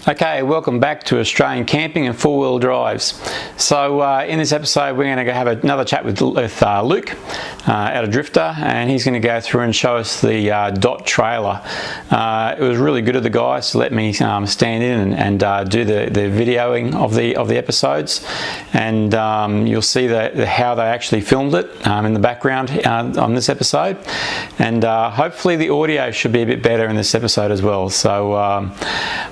Okay, welcome back to Australian camping and four-wheel drives. So in this episode we're going to have another chat with Luke out of Drifta, and he's going to go through and show us the DOT trailer. It was really good of the guys to let me stand in and do the videoing of the episodes, and you'll see how they actually filmed it in the background on this episode, and hopefully the audio should be a bit better in this episode as well. So I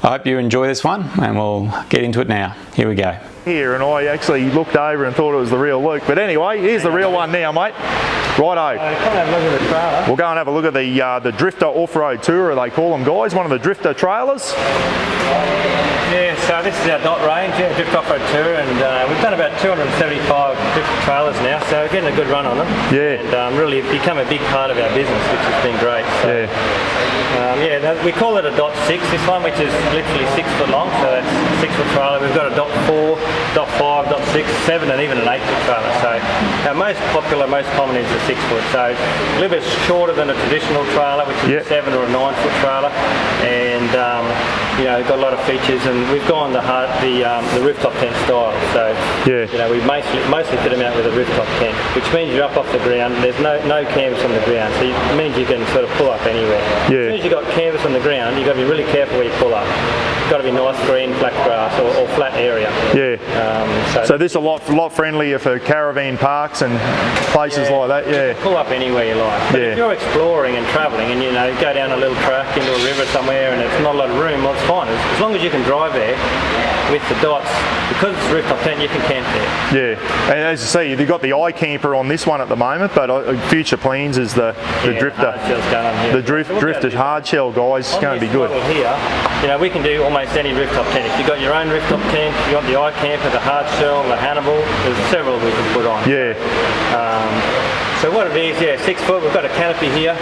hope you enjoy this one, and we'll get into it now. Here we go. Here, and I actually looked over and thought it was the real Luke, but anyway, here's the real one now, mate. Righto. Come have a look at the trailer. We'll go and have a look at the Drifta off-road tourer, they call them, guys. One of the Drifta trailers. Yeah, so this is our DOT range, Drift off-road tour, and we've done about 275 Drifta trailers now, so we're getting a good run on them. Yeah. And really become a big part of our business, which has been great. So, yeah, we call it a DOT 6, this one, which is literally 6 foot long, so that's a 6 foot trailer. We've got a DOT 4, DOT 5, DOT 6, 7, and even an 8 foot trailer. So our most popular, most common is the 6 foot. So a little bit shorter than a traditional trailer, which is a 7 or a 9 foot trailer, and you know, got a lot of features, and we've gone the rooftop tent style. So you know, we mostly fit them out with a rooftop tent, which means you're up off the ground. There's no canvas on the ground, so it means you can sort of pull up anywhere. As soon as you've got canvas on the ground, you've got to be really careful where you pull up. It's got to be nice green, flat grass or flat area. So this is a lot friendlier for caravan parks and places like that. You can pull up anywhere you like. But if you're exploring and travelling, and you know, go down a little track into a river somewhere, and it's not a lot of room, well, it's fine. As long as you can drive there with the dots, because it's a rooftop tent, you can camp there. And as you see, you've got the iCamper on this one at the moment, but future plans is the Drifta. The Drifta hard shell, guys, is going to be good. Here, you know, we can do almost any rooftop tent. If you've got your own rooftop tent, you got the iCamper, the hard shell, the Hannibal, there's several we can put on. So what it is, 6 foot, we've got a canopy here,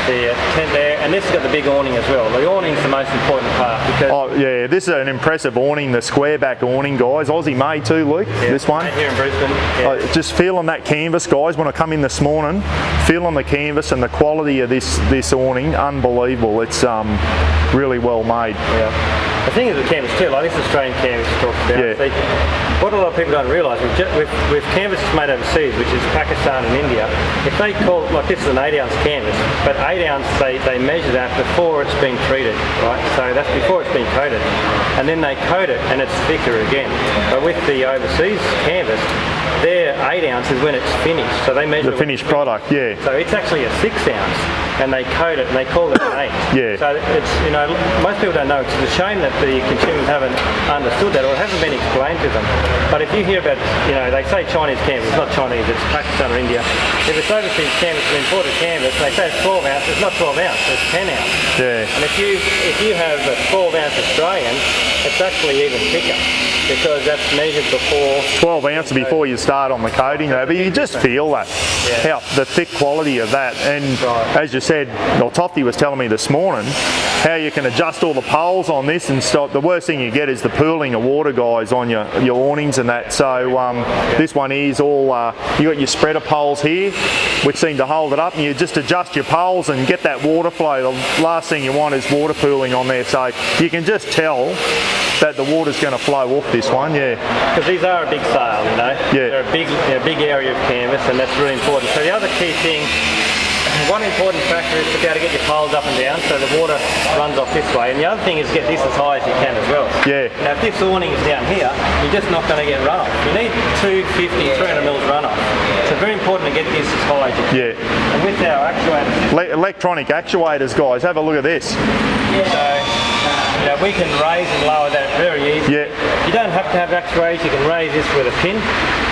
the tent there, and this has got the big awning as well. The awning's the most important part because... this is an impressive awning, the square back awning, guys. Aussie made too, Luke, this one. Here in Brisbane. Just feeling that canvas, guys, when I come in this morning, feeling the canvas and the quality of this awning, unbelievable. It's really well made. The thing is with canvas too, like this Australian canvas you talked about, see, what a lot of people don't realise, with canvases made overseas, which is Pakistan and India, if they call, like this is an 8 ounce canvas, but 8 ounce they measure that before it's been treated, right? So that's before it's been coated. And then they coat it and it's thicker again. But with the overseas canvas, their 8 ounce is when it's finished. So they measure the finished product, So it's actually a 6 ounce. And they code it and they call it an 8. So it's, you know, most people don't know. It's a shame that the consumers haven't understood that, or it hasn't been explained to them. But if you hear about, you know, they say Chinese canvas, it's not Chinese, it's Pakistan or India. If it's overseas canvas, an imported canvas, they say it's 12 ounce, it's not 12 ounce, it's 10 ounce. And if you have a 12 ounce Australian, it's actually even thicker, because that's measured before 12 ounce before you start on the coating though, but you just feel that, how the thick quality of that. And as you said, well, Tofty was telling me this morning how you can adjust all the poles on this and stop. The worst thing you get is the pooling of water, guys, on your awnings and that. So this one is all you got your spreader poles here, which seem to hold it up, and you just adjust your poles and get that water flow. The last thing you want is water pooling on there, so you can just tell that the water's going to flow off this one. Because these are a big sail, you know. They're a big area of canvas, and that's really important. So the other key thing, one important factor is to be able to get your poles up and down so the water runs off this way, and the other thing is get this as high as you can as well. Now if this awning is down here, you're just not going to get runoff. You need 250, 300 mils runoff. So very important to get this as high as you can. And with our actuators... electronic actuators, guys, have a look at this. So, you know, we can raise and lower that very easily. You don't don't have to have X-rays. You can raise this with a pin,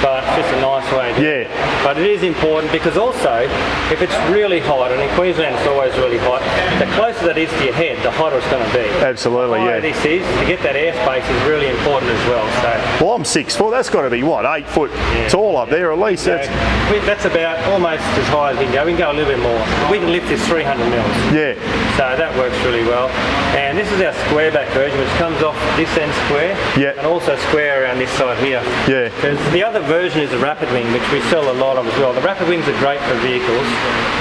but it's just a nice way to do it. But it is important because also, if it's really hot, and in Queensland it's always really hot, the closer that is to your head, the hotter it's going to be. Absolutely, the higher this is, to get that airspace is really important as well. So, well, I'm 6'4", that's got to be what, 8 foot tall up there at least. That's about almost as high as we can go. We can go a little bit more. We can lift this 300 mils. Yeah. So that works really well. And this is our square back version, which comes off this end square, and also square around this side here. Yeah. Because the other version is a rapid wing, which we sell a lot of as well. The rapid wings are great for vehicles,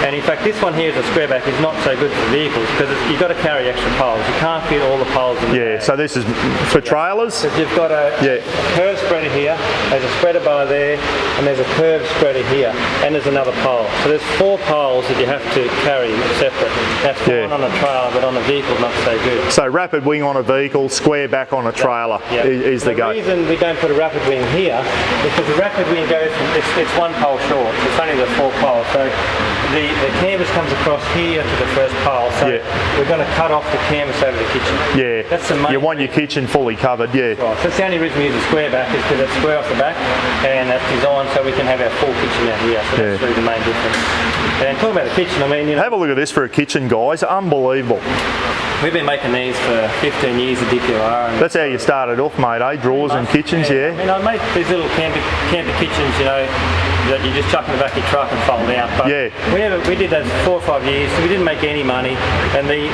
and in fact this one here is a square back is not so good for vehicles because you've got to carry extra poles. You can't fit all the poles in the bag. So this is for trailers? Because you've got a curve spreader here, there's a spreader bar there, and there's a curved spreader here, and there's another pole. So there's 4 poles that you have to carry separate. That's fine on a trailer, but on a vehicle not so good. So rapid wing on a vehicle, square back on a trailer is the go. The reason we don't put a rapid wing here is because the rapid wing goes from, it's 1 pole short, so it's only the 4 poles. So the canvas comes across here to the first pole, so we're going to cut off the canvas over the kitchen. Yeah, that's the main. You want your kitchen fully covered, Right. So that's the only reason we use a square back is because it's square off the back, and that's designed so we can have our full kitchen out here. So that's really the main difference. And talking about the kitchen, I mean, you know, have a look at this for a kitchen, guys. Unbelievable. We've been making these for 15 years at DQR. That's how you started off, mate, eh? Drawers and kitchens, I mean, I make these little camper kitchens, you know, that you just chuck in the back of your truck and fold out. But we did those 4 or 5 years, so we didn't make any money. And the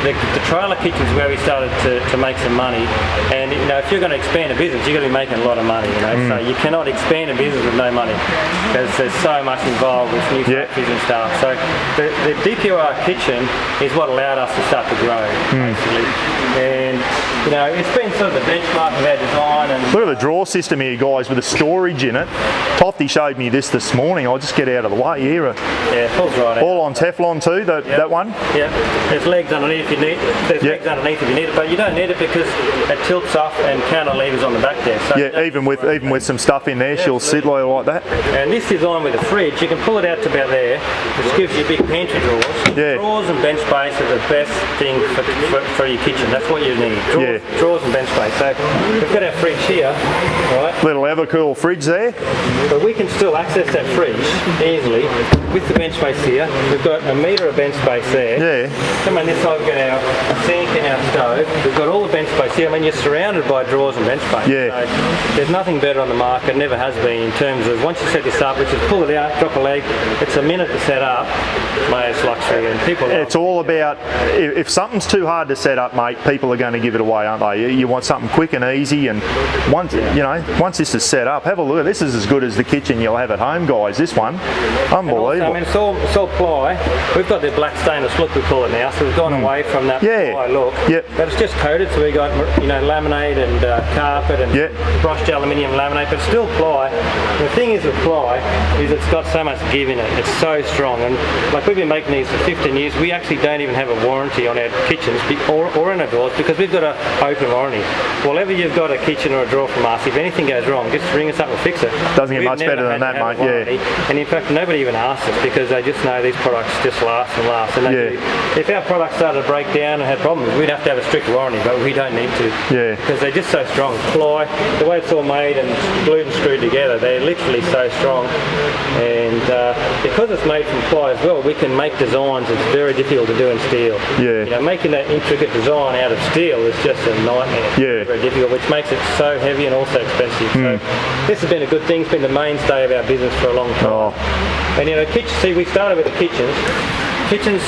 trailer kitchens where we started to make some money. And you know, if you're going to expand a business, you're going to be making a lot of money. You know, so you cannot expand a business with no money because there's so much involved with new factories and stuff. So the DQR kitchen is what allowed us to start to grow. And you know, it's been sort of the benchmark of our design. And look at the drawer system here, guys, with the storage in it. Tofty showed me this morning. I'll just get out of the way here. Yeah, pulls right out. All on Teflon too, that one? Yeah, there's legs underneath if you need it. There's legs underneath if you need it, but you don't need it because it tilts off and cantilevers on the back there. So even with some stuff in there, she'll sit like that. And this design with the fridge, you can pull it out to about there, which gives you big pantry drawers. Drawers and bench space are the best thing for your kitchen. That's what you need. Drawers and bench space. So we've got our fridge here, right? Little Evercool fridge there. But we can still access that fridge easily with the bench space here. We've got a metre of bench space there. Come on this side, we've got our sink and our stove. We've got all the bench space here. I mean, you're surrounded by drawers and bench space. So there's nothing better on the market, never has been, in terms of once you set this up, which is pull it out, drop a leg, it's a minute to set up. Mate, it's luxury, and people it's all about, if something's too hard to set up, mate, people are going to give it away, aren't they? You want something quick and easy, and once this is set up, have a look. This is as good as the kitchen you'll have at home, guys. This one, unbelievable. Also, I mean, it's all ply. We've got the black stainless look, we call it now, so we've gone away from that ply look. But it's just coated, so we got laminate and carpet and brushed aluminium laminate, but still ply. The thing is with ply is it's got so much give in it. It's so strong, and like we've been making these for 15 years. We actually don't even have a warranty on our kitchens or in our drawers because we've got an open warranty. Whenever you've got a kitchen or a drawer from us, if anything goes wrong, just ring us up and fix it. Doesn't get much better than that, mate. And in fact, nobody even asks us because they just know these products just last and last. And if our products started to break down and had problems, we'd have to have a strict warranty, but we don't need to because they're just so strong. Ply, the way it's all made and glued and screwed together, they're literally so strong. And because it's made from ply as well, we can make designs that's very difficult to do in steel. You know, making that intricate design out of steel is just a nightmare. Very difficult, which makes it so heavy and also expensive. So this has been a good thing. It's been the mainstay of our business for a long time. And you know, we started with the kitchens. Kitchens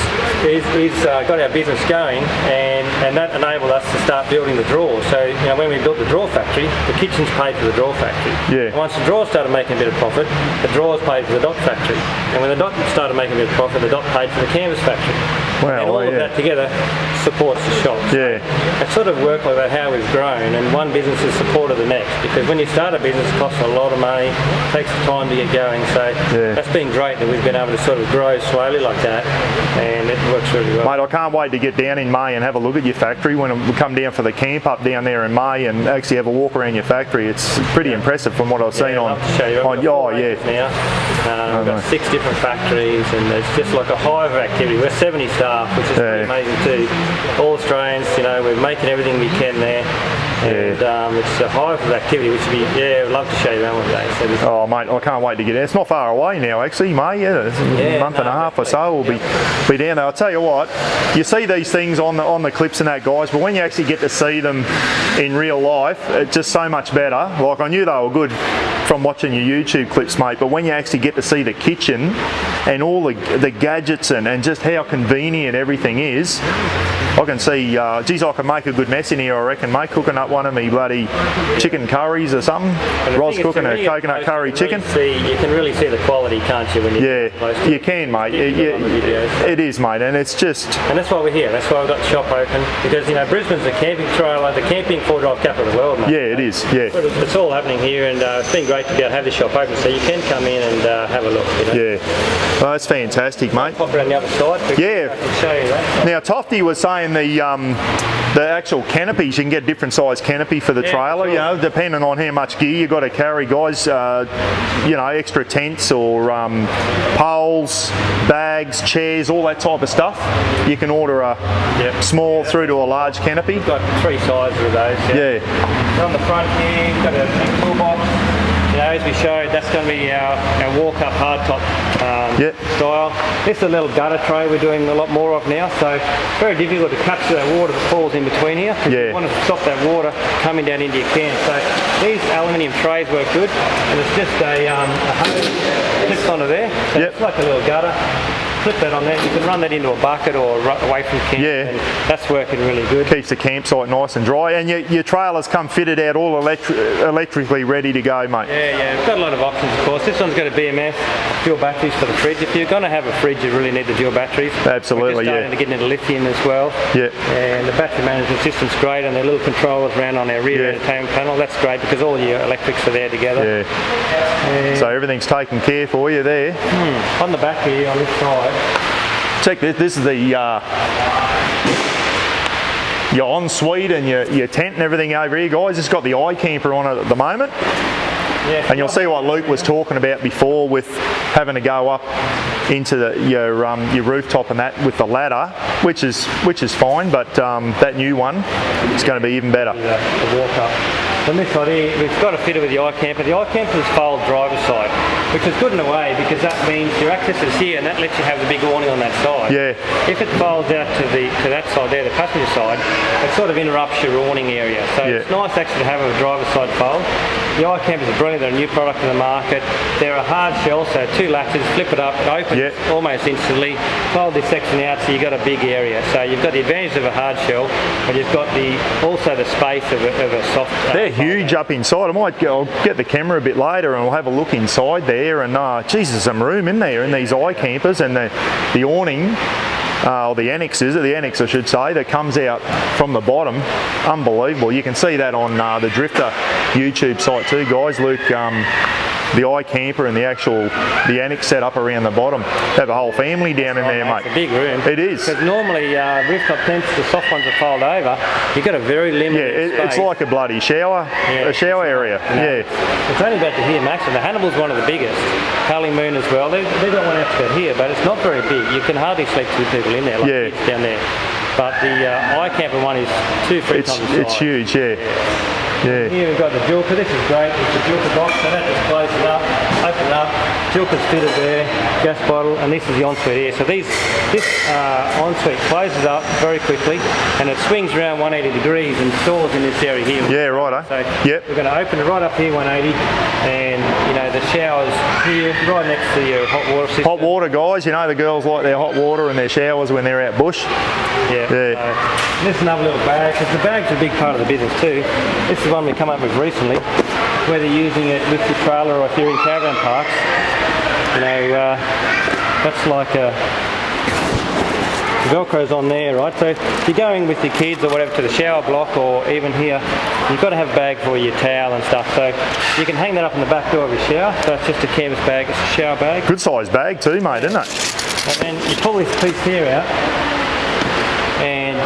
got our business going, and that enabled us to start building the drawers. So you know, when we built the drawer factory, the kitchens paid for the drawer factory. And once the drawers started making a bit of profit, the drawers paid for the dot factory. And when the dot started making a bit of profit, the dot paid for the canvas factory. And all of that together supports the shop. It sort of worked like that, how we've grown, and one business has supported the next. Because when you start a business, it costs a lot of money, takes time to get going. So that's been great that we've been able to sort of grow slowly like that. And it works really well. Mate, I can't wait to get down in May and have a look at your factory when we come down for the camp up down there in May and actually have a walk around your factory. It's pretty impressive from what I've seen on. I'll have to show you. Now. We've got 6 different factories, and it's just like a hive of activity. We're 70 staff, which is pretty amazing too. All Australians, you know, we're making everything we can there. and it's a hive of activity, which would be, I'd love to show you around one day. So oh mate, I can't wait to get there. It's not far away now actually, mate. It's a month and a half or so we'll be down there. I'll tell you what, you see these things on the clips and that, guys, but when you actually get to see them in real life, it's just so much better. Like, I knew they were good from watching your YouTube clips, mate, but when you actually get to see the kitchen and all the gadgets and just how convenient everything is, I can see, geez, I can make a good mess in here, I reckon, mate, cooking up one of me bloody chicken curries or something. Roz cooking a coconut curry chicken. You can really see the quality, can't you, when you're close to it? You can, mate. It is, mate, and it's just... And that's why we're here. That's why we've got the shop open, because, you know, Brisbane's the camping trailer, the camping four-drive capital of the world, mate. Yeah, it is, yeah. It's all happening here, and it's been great to be able to have this shop open, so you can come in and have a look, you know. Yeah. Well, that's fantastic, mate. Pop around the other side. Yeah. I can show you that. Now, Tofty was saying the actual canopies, you can get different size canopy for the trailer, you know, depending on how much gear you've got to carry, guys. You know, extra tents or poles, bags, chairs, all that type of stuff. You can order a small through to a large canopy. We've got three sizes of those. So on the front here, we've got a big toolbox. You know, as we showed, that's going to be our walk-up hardtop style. This is a little gutter tray we're doing a lot more of now, so very difficult to capture that water that falls in between here. You want to stop that water coming down into your can. So these aluminium trays work good, and it's just a hose clips onto there. So it's like a little gutter. Clip that on there, you can run that into a bucket or away from camp, and that's working really good. Keeps the campsite nice and dry, and your trailers come fitted out, all electrically ready to go, mate. Yeah, we've got a lot of options, of course. This one's got a BMS, dual batteries for the fridge. If you're going to have a fridge, you really need the dual batteries. Absolutely, We're just starting to get into lithium as well. Yeah. And the battery management system's great, and their little controllers around on our rear entertainment panel. That's great because all your electrics are there together. So everything's taken care for you there. On the back here, on this side. Check this. This is the your ensuite and your tent and everything over here, guys. It's got the iCamper on it at the moment. And you'll see what Luke was talking about before with having to go up into your rooftop and that with the ladder, which is fine, but that new one is going to be even better. The walk up. On this side here, we've got it fitted with the iCamper. The iCamper is fold driver's side, which is good in a way because that means your access is here and that lets you have the big awning on that side. If it folds out to that side there, the passenger side, it sort of interrupts your awning area. So it's nice actually to have a driver's side fold. The iCampers are brilliant. They're a new product in the market. They're a hard shell, so two latches, flip it up, it opens almost instantly. Fold this section out, so you've got a big area. So you've got the advantage of a hard shell, but you've got also the space of a soft. They're huge up inside. I'll get the camera a bit later and we'll have a look inside there. And geez, there's some room in there in these iCampers, and the awning. Or the annex I should say, that comes out from the bottom. Unbelievable. You can see that on the Drifta YouTube site too, guys. Luke, the iCamper and the annex set up around the bottom. Have a whole family down in there, mate. It's a big room. It is. Because normally rooftop tents, the soft ones are fold over. You've got a very limited space. It's like a bloody shower, a shower area. It's only about to here max, and the Hannibal's one of the biggest. Howling Moon as well. They've got one outfit here, but it's not very big. You can hardly sleep two people in there, like kids down there. But the iCamper one is 2-3 times the size. It's huge, Here we've got the Julka. This is great. It's the Julka box, so that just closes up, open it up. Julka's fitted there, gas bottle, and this is the ensuite here. So this ensuite closes up very quickly, and it swings around 180 degrees and stores in this area here. Yeah, righto. So we're going to open it right up here 180, and you know the showers here, right next to your hot water system. Hot water, guys. You know the girls like their hot water and their showers when they're out bush. This is another little bag, because the bag's a big part of the business too. This is one we come up with recently, whether you're using it with your trailer or if you're in caravan parks. You know, that's like the Velcro's on there, right? So if you're going with your kids or whatever to the shower block or even here, you've got to have a bag for your towel and stuff. So you can hang that up in the back door of your shower. So it's just a canvas bag, it's a shower bag. Good size bag too, mate, isn't it? And then you pull this piece here out, and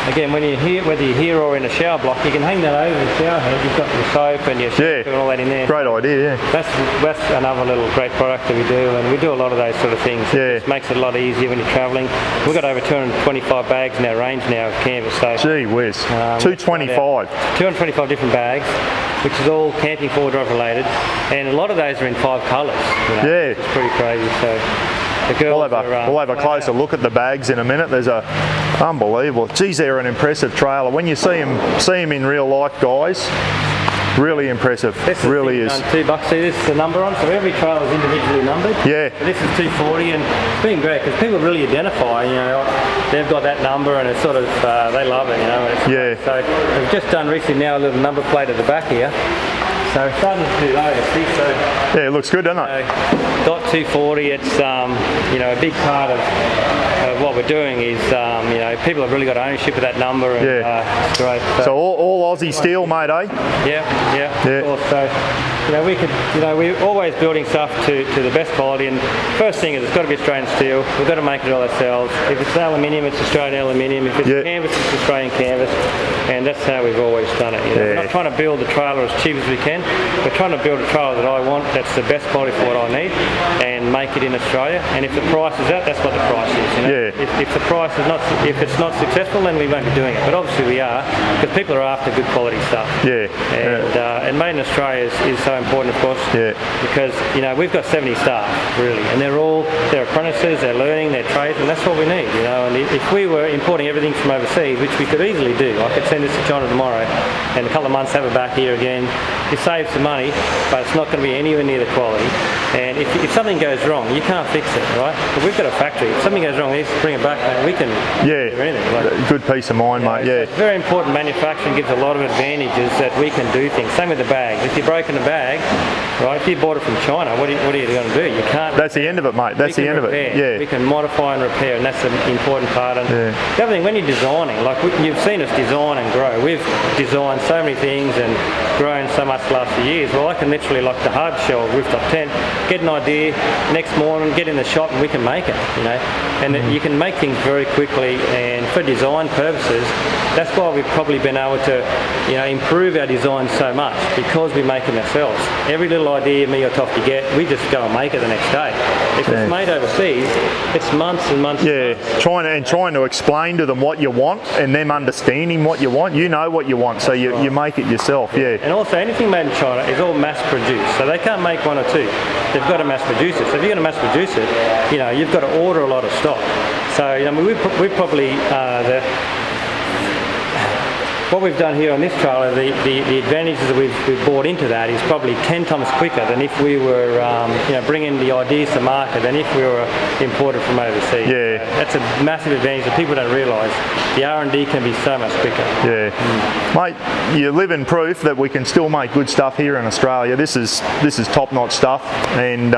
again, when whether you're here or in a shower block, you can hang that over the shower head. You've got your soap and your shampoo and all that in there. Great idea, yeah. That's another little great product that we do, and we do a lot of those sort of things. It just makes it a lot easier when you're travelling. We've got over 225 bags in our range now of canvas. So, gee whiz, 225. 225 different bags, which is all camping four-wheel drive related, and a lot of those are in 5 colours. Yeah. It's pretty crazy. So the girls we'll have a closer look at the bags in a minute. There's a unbelievable. Geez, they're an impressive trailer. When you see them in real life, guys, really impressive. This really is. $2. See, this is the number on, so every trailer is individually numbered. Yeah. So this is 240, and it's been great because people really identify. They've got that number, and it's sort of they love it. It's So we've just done recently now a little number plate at the back here. So it's starting to do those. So yeah, it looks good, doesn't it? Dot 240. It's a big part of what we're doing is people have really got ownership of that number. And, it's great. So all Aussie steel, mate, eh? Yeah. Of course. So we're always building stuff to the best quality. And first thing is it's got to be Australian steel. We've got to make it all ourselves. If it's aluminium, it's Australian aluminium. If it's canvas, it's Australian canvas. And that's how we've always done it. We're not trying to build the trailer as cheap as we can. We're trying to build a trailer that I want, that's the best quality for what I need, and make it in Australia. And if the price is that, that's what the price is. If the price is not, if it's not successful, then we won't be doing it. But obviously we are, because people are after good quality stuff. And made in Australia is so important, of course. Because we've got 70 staff really, and they're apprentices, they're learning, they're trades, and that's what we need. And if we were importing everything from overseas, which we could easily do, I could send this to China tomorrow, and a couple of months have it back here again. You save some money, but it's not going to be anywhere near the quality. And if something goes wrong, you can't fix it, right? But we've got a factory. If something goes wrong, we just bring it back, and we can do anything. Good peace of mind, mate. So it's very important. Manufacturing gives a lot of advantages that we can do things. Same with the bags. If you've broken a bag, right? If you bought it from China, what are you going to do? You can't. That's the end of it, mate. That's the end of it. Yeah. We can modify and repair, and that's the important part. And the other thing, when you're designing, like you've seen us design and grow. We've designed so many things and grown so much the last few years. Well, I can literally, like the hard shell rooftop tent, get an idea next morning, get in the shop, and we can make it. And you can make things very quickly. And for design purposes, that's why we've probably been able to, improve our design so much, because we make them ourselves. Every little idea me or Tofty get, we just go and make it the next day. If it's made overseas, it's months and months. Yeah, and months. Trying to explain to them what you want, and them understanding what you want. You know what you want, so you make it yourself. Yeah. And also, anything made in China is all mass produced, so they can't make one or two. They've got to mass produce it. So if you're going to mass produce it, you've got to order a lot of stock. So we probably what we've done here on this trailer, the advantages that we've brought into that is probably 10 times quicker than if we were bringing the ideas to market than if we were imported from overseas. Yeah. That's a massive advantage that people don't realise. The R&D can be so much quicker. Yeah. Mate, you live in proof that we can still make good stuff here in Australia. This is top-notch stuff, and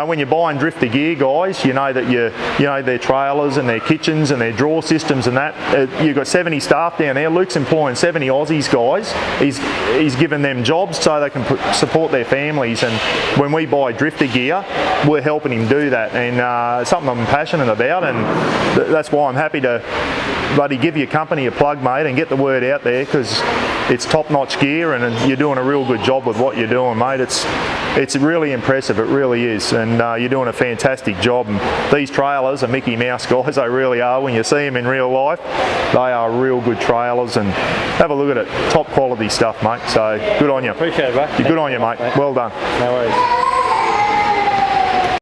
when you're buying Drifta gear, guys, you know that their trailers and their kitchens and their drawer systems and that. You've got 70 staff down there. Luke's employing 70 Aussies, guys. He's given them jobs so they can support their families, and when we buy Drifta gear, we're helping him do that, and something I'm passionate about, and that's why I'm happy to bloody give your company a plug, mate, and get the word out there, because it's top-notch gear and you're doing a real good job with what you're doing, mate. It's really impressive, it really is, and you're doing a fantastic job. And these trailers are Mickey Mouse, guys, they really are. When you see them in real life, they are real good trailers, and have a look at it. Top quality stuff, mate, so good on you. Appreciate it, bro. Good on you, mate. Well done. No worries.